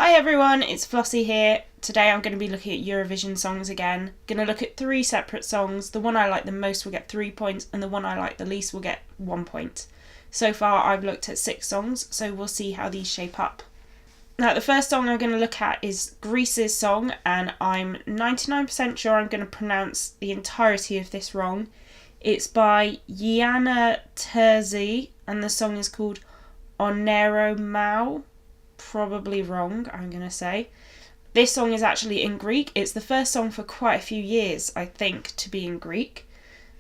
Hi everyone, it's Flossy here. Today I'm going to be looking at Eurovision songs again. Going to look at 3 separate songs. The one I like the most will get 3 points and the one I like the least will get 1 point. So far I've looked at 6 songs, so we'll see how these shape up. Now the first song I'm going to look at is Greece's song, and I'm 99% sure I'm going to pronounce the entirety of this wrong. It's by Yianna Terzi and the song is called Onero Mau. Probably wrong, I'm going to say. This song is actually in Greek. It's the first song for quite a few years, I think, to be in Greek,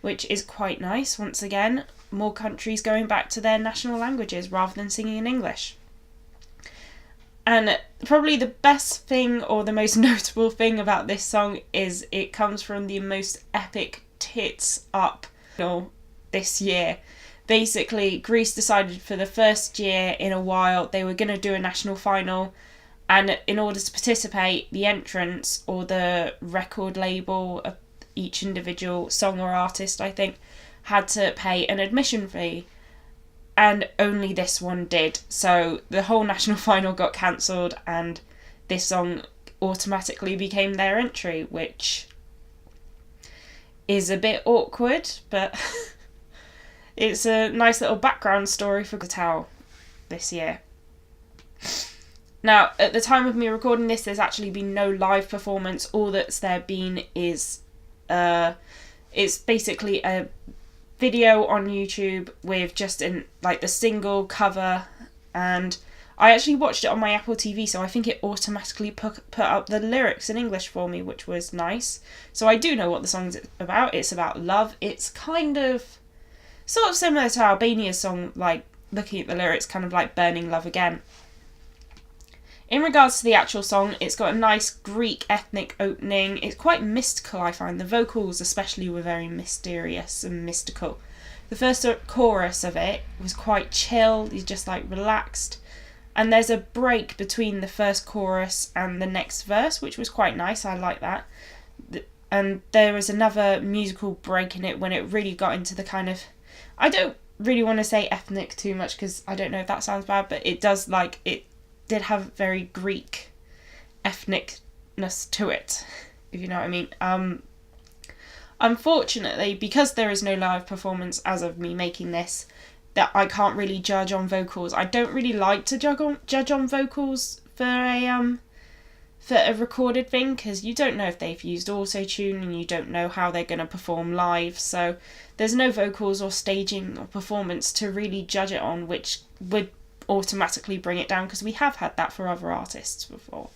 which is quite nice. Once again, more countries going back to their national languages rather than singing in English. And probably the best thing or the most notable thing about this song is it comes from the most epic tits up this year. Basically, Greece decided for the first year in a while they were going to do a national final, and in order to participate, the entrants or the record label of each individual song or artist, I think, had to pay an admission fee, and only this one did. So the whole national final got cancelled and this song automatically became their entry, which is a bit awkward, but it's a nice little background story for Qatar this year. Now, at the time of me recording this, there's actually been no live performance. All that's there been is it's basically a video on YouTube with just the single cover, and I actually watched it on my Apple TV, so I think it automatically put up the lyrics in English for me, which was nice. So I do know what the song's about. It's about love. It's kind of sort of similar to Albania's song, like looking at the lyrics, kind of like Burning Love Again. In regards to the actual song, it's got a nice Greek ethnic opening. It's quite mystical, I find. The vocals especially were very mysterious and mystical. The first chorus of it was quite chill, you're just like relaxed. And there's a break between the first chorus and the next verse, which was quite nice, I like that. And there was another musical break in it when it really got into the kind of, I don't really want to say ethnic too much because I don't know if that sounds bad, but it did have very Greek ethnicness to it, if you know what I mean. Unfortunately, because there is no live performance as of me making this, that I can't really judge on vocals. I don't really like to judge on vocals for a recorded thing, because you don't know if they've used auto-tune and you don't know how they're going to perform live, so there's no vocals or staging or performance to really judge it on, which would automatically bring it down, because we have had that for other artists before.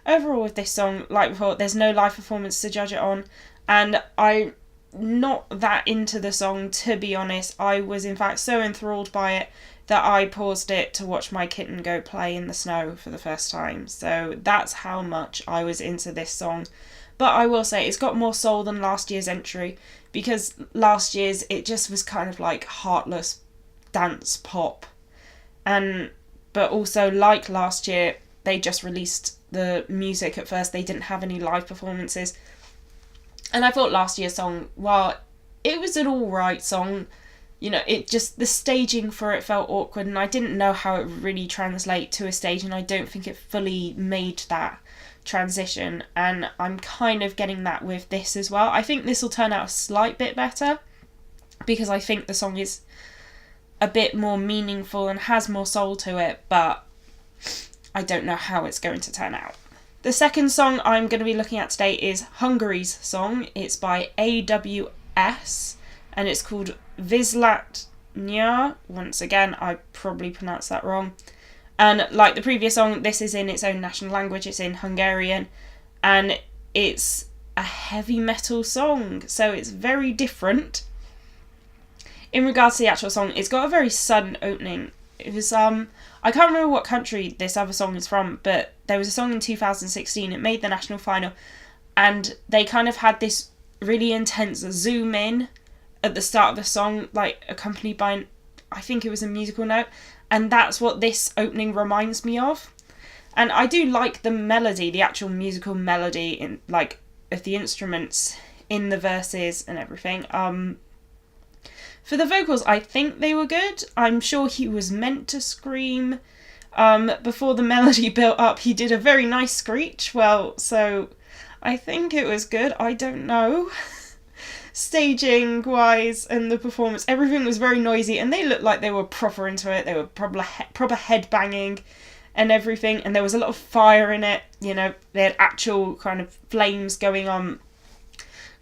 Overall with this song, like before, there's no live performance to judge it on, and I'm not that into the song, to be honest. I was in fact so enthralled by it that I paused it to watch my kitten go play in the snow for the first time. So that's how much I was into this song. But I will say it's got more soul than last year's entry, because last year's it just was kind of like heartless dance pop. But also, like last year, they just released the music at first. They didn't have any live performances. And I thought last year's song, while it was an alright song, it just, the staging for it felt awkward, and I didn't know how it would really translate to a stage, and I don't think it fully made that transition. And I'm kind of getting that with this as well. I think this will turn out a slight bit better, because I think the song is a bit more meaningful and has more soul to it, but I don't know how it's going to turn out. The second song I'm going to be looking at today is Hungary's song. It's by AWS and it's called Vizslatnya. Once again, I probably pronounced that wrong. And like the previous song, this is in its own national language. It's in Hungarian, and it's a heavy metal song, so it's very different. In regards to the actual song, it's got a very sudden opening. It was, I can't remember what country this other song is from, but there was a song in 2016, it made the national final, and they kind of had this really intense zoom in at the start of the song, like accompanied by, I think it was a musical note, and that's what this opening reminds me of. And I do like the melody, the actual musical melody, of the instruments in the verses and everything. For the vocals, I think they were good. I'm sure he was meant to scream. Before the melody built up, he did a very nice screech. Well, so I think it was good. I don't know. Staging wise and the performance, everything was very noisy, and they looked like they were proper into it. They were proper head banging and everything, and there was a lot of fire in it. You know, they had actual kind of flames going on.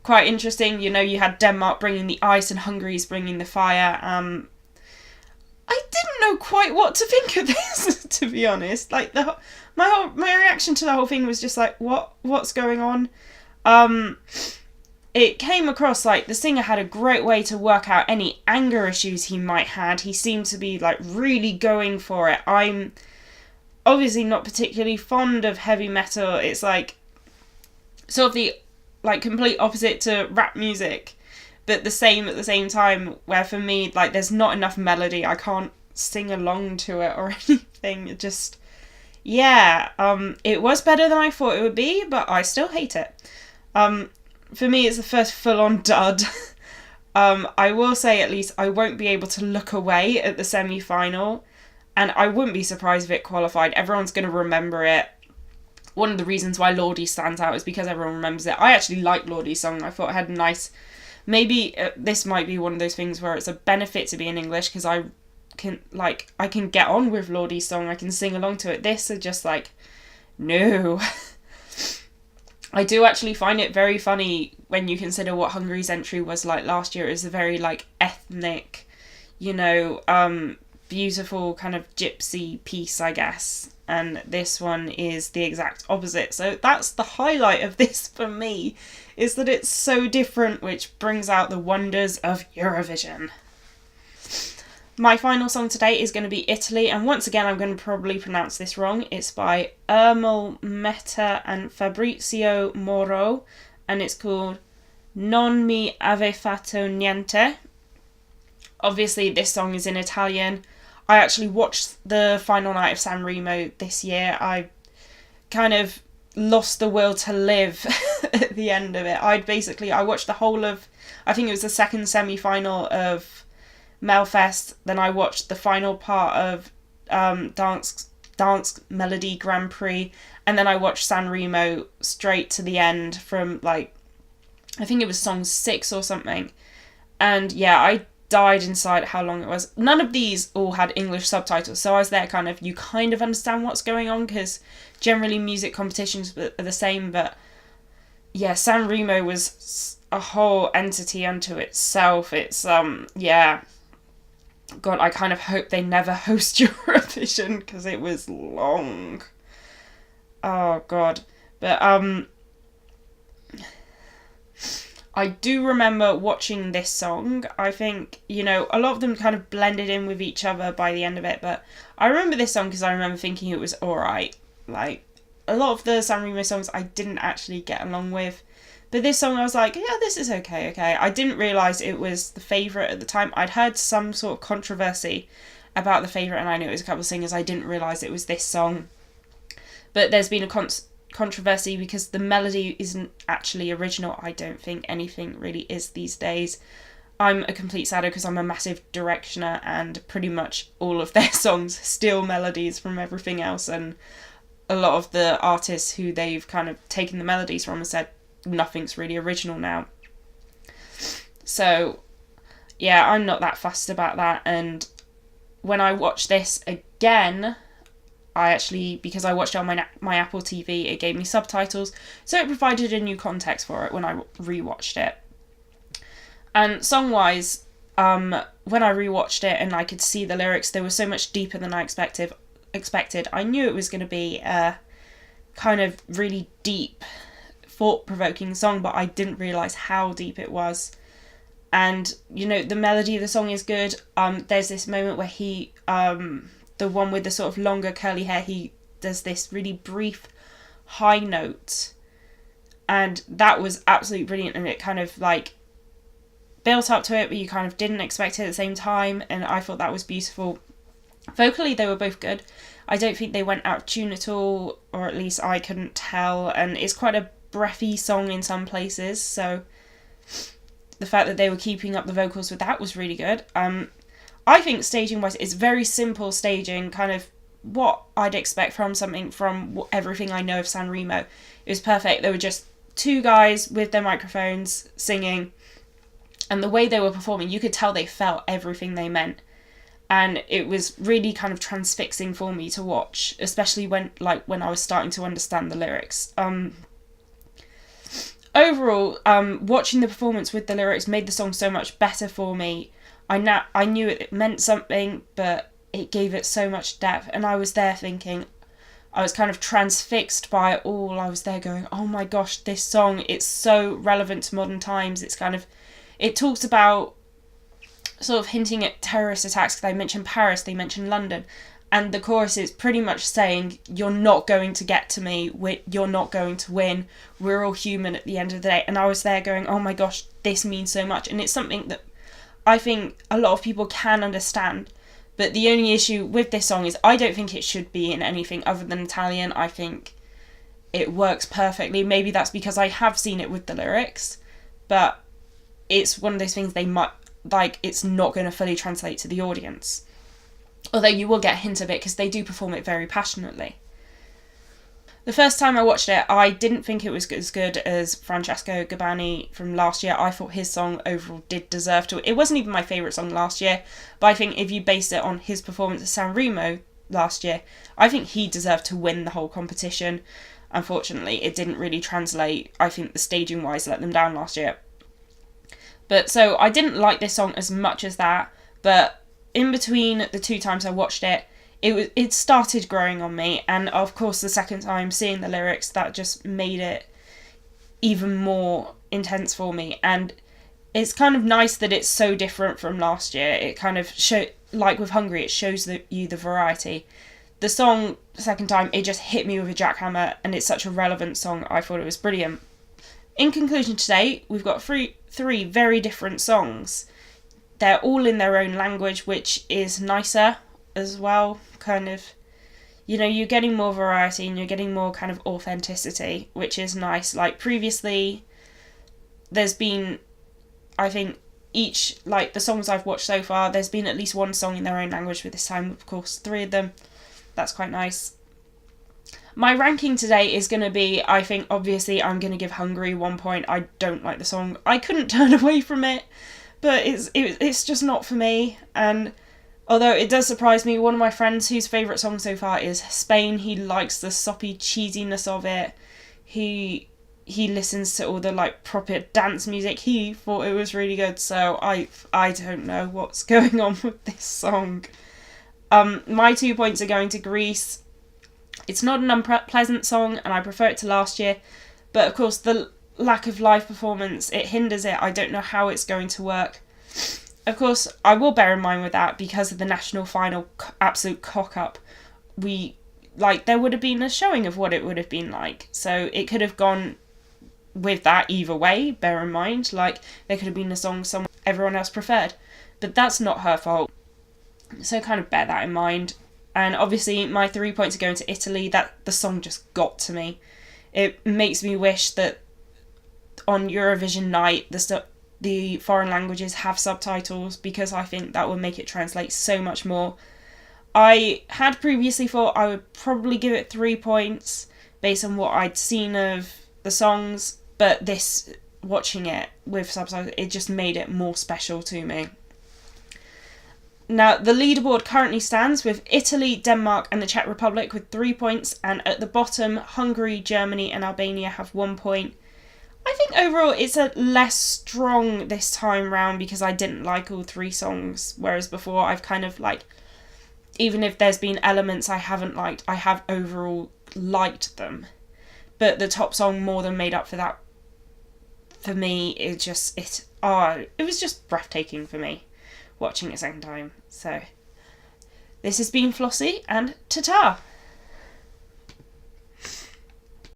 Quite interesting. You know, you had Denmark bringing the ice and Hungary's bringing the fire. I didn't know quite what to think of this, to be honest. Like my reaction to the whole thing was just like, what's going on? It came across like the singer had a great way to work out any anger issues he might had. He seemed to be like really going for it. I'm obviously not particularly fond of heavy metal. It's like sort of the like complete opposite to rap music, but the same at the same time, where for me, like, there's not enough melody. I can't sing along to it or anything. It just, yeah, it was better than I thought it would be, but I still hate it. For me, it's the first full-on dud. I will say, at least, I won't be able to look away at the semi-final, and I wouldn't be surprised if it qualified. Everyone's going to remember it. One of the reasons why Lordi stands out is because everyone remembers it. I actually like Lordi's song. I thought it had a nice... Maybe this might be one of those things where it's a benefit to be in English, because I can get on with Lordi's song. I can sing along to it. This is just like, no. I do actually find it very funny when you consider what Hungary's entry was like last year. It was a very like ethnic, you know, beautiful kind of gypsy piece, I guess. And this one is the exact opposite. So that's the highlight of this for me, is that it's so different, which brings out the wonders of Eurovision. My final song today is going to be Italy, and once again I'm going to probably pronounce this wrong. It's by Ermal Meta and Fabrizio Moro, and it's called Non mi ave fatto niente. Obviously this song is in Italian. I actually watched the final night of Sanremo this year. I kind of lost the will to live at the end of it. I watched the whole of, I think it was the second semi-final of Melfest, then I watched the final part of Dance Melody Grand Prix, and then I watched Sanremo straight to the end from like, I think it was song 6 or something. And yeah, I died inside how long it was. None of these all had English subtitles, so I was there kind of, you kind of understand what's going on, because generally music competitions are the same, but yeah, Sanremo was a whole entity unto itself. It's, yeah, God, I kind of hope they never host Eurovision, because it was long. Oh, God. But, I do remember watching this song. I think, you know, a lot of them kind of blended in with each other by the end of it, but I remember this song because I remember thinking it was alright. Like, a lot of the Sanremo songs I didn't actually get along with, but this song I was like, yeah, this is okay. I didn't realise it was the favourite at the time. I'd heard some sort of controversy about the favourite, and I knew it was a couple of singers. I didn't realise it was this song. But there's been a controversy because the melody isn't actually original. I don't think anything really is these days. I'm a complete saddo because I'm a massive Directioner, and pretty much all of their songs steal melodies from everything else, and a lot of the artists who they've kind of taken the melodies from have said nothing's really original now. So yeah, I'm not that fussed about that. And when I watched this again, I actually, because I watched it on my Apple TV, it gave me subtitles, so it provided a new context for it when I rewatched it. And song-wise, when I rewatched it and I could see the lyrics, they were so much deeper than I expected. I knew it was going to be a kind of really deep, thought-provoking song, but I didn't realise how deep it was. And, you know, the melody of the song is good. There's this moment where he, the one with the sort of longer curly hair, he does this really brief high note, and that was absolutely brilliant, and it kind of like built up to it, but you kind of didn't expect it at the same time, and I thought that was beautiful. Vocally, they were both good. I don't think they went out of tune at all, or at least I couldn't tell, and it's quite a breathy song in some places, so the fact that they were keeping up the vocals with that was really good. I think staging-wise, it's very simple staging, kind of what I'd expect from something from everything I know of Sanremo. It was perfect. There were just two guys with their microphones singing, and the way they were performing, you could tell they felt everything they meant. And it was really kind of transfixing for me to watch, especially when I was starting to understand the lyrics. Overall, watching the performance with the lyrics made the song so much better for me. I knew it meant something, but it gave it so much depth, and I was there thinking, I was kind of transfixed by it all. I was there going, oh my gosh, this song, it's so relevant to modern times. It's kind of, it talks about sort of hinting at terrorist attacks. They mention Paris, they mention London, and the chorus is pretty much saying, you're not going to get to me, you're not going to win, we're all human at the end of the day. And I was there going, oh my gosh, this means so much. And it's something that I think a lot of people can understand. But the only issue with this song is I don't think it should be in anything other than Italian. I think it works perfectly. Maybe that's because I have seen it with the lyrics, but it's one of those things they might, like, it's not going to fully translate to the audience. Although you will get a hint of it because they do perform it very passionately. The first time I watched it, I didn't think it was as good as Francesco Gabbani from last year. I thought his song overall did deserve to. It wasn't even my favourite song last year, but I think if you base it on his performance at Sanremo last year, I think he deserved to win the whole competition. Unfortunately, it didn't really translate. I think the staging-wise let them down last year. But so I didn't like this song as much as that, but in between the two times I watched it, it started growing on me, and of course the second time seeing the lyrics, that just made it even more intense for me. And it's kind of nice that it's so different from last year. It kind of like with Hungary, it shows you the variety. The song, the second time, it just hit me with a jackhammer, and it's such a relevant song. I thought it was brilliant. In conclusion today, we've got three very different songs. They're all in their own language, which is nicer as well. Kind of, you're getting more variety and you're getting more kind of authenticity, which is nice. Like previously, there's been, I think, the songs I've watched so far, there's been at least one song in their own language, with this time, of course, 3 of them. That's quite nice. My ranking today is going to be, I think, obviously, I'm going to give Hungary 1 point. I don't like the song. I couldn't turn away from it, but it's just not for me. And although it does surprise me, one of my friends whose favourite song so far is Spain. He likes the soppy cheesiness of it. He listens to all the proper dance music. He thought it was really good, so I don't know what's going on with this song. My 2 points are going to Greece. It's not an unpleasant song, and I prefer it to last year, but of course the lack of live performance, it hinders it. I don't know how it's going to work. Of course, I will bear in mind with that, because of the national final absolute cock-up, there would have been a showing of what it would have been like. So it could have gone with that either way, bear in mind. There could have been a song everyone else preferred. But that's not her fault. So kind of bear that in mind. And obviously, my 3 points are going to Italy. That the song just got to me. It makes me wish that on Eurovision night, the foreign languages have subtitles, because I think that would make it translate so much more. I had previously thought I would probably give it 3 points based on what I'd seen of the songs, but watching it with subtitles, it just made it more special to me. Now, the leaderboard currently stands with Italy, Denmark and the Czech Republic with 3 points, and at the bottom, Hungary, Germany and Albania have 1 point. I think overall it's a less strong this time round, because I didn't like all 3 songs, whereas before I've kind of even if there's been elements I haven't liked, I have overall liked them. But the top song more than made up for that. For me, it was just breathtaking for me watching it a second time. So this has been Flossy, and ta-ta!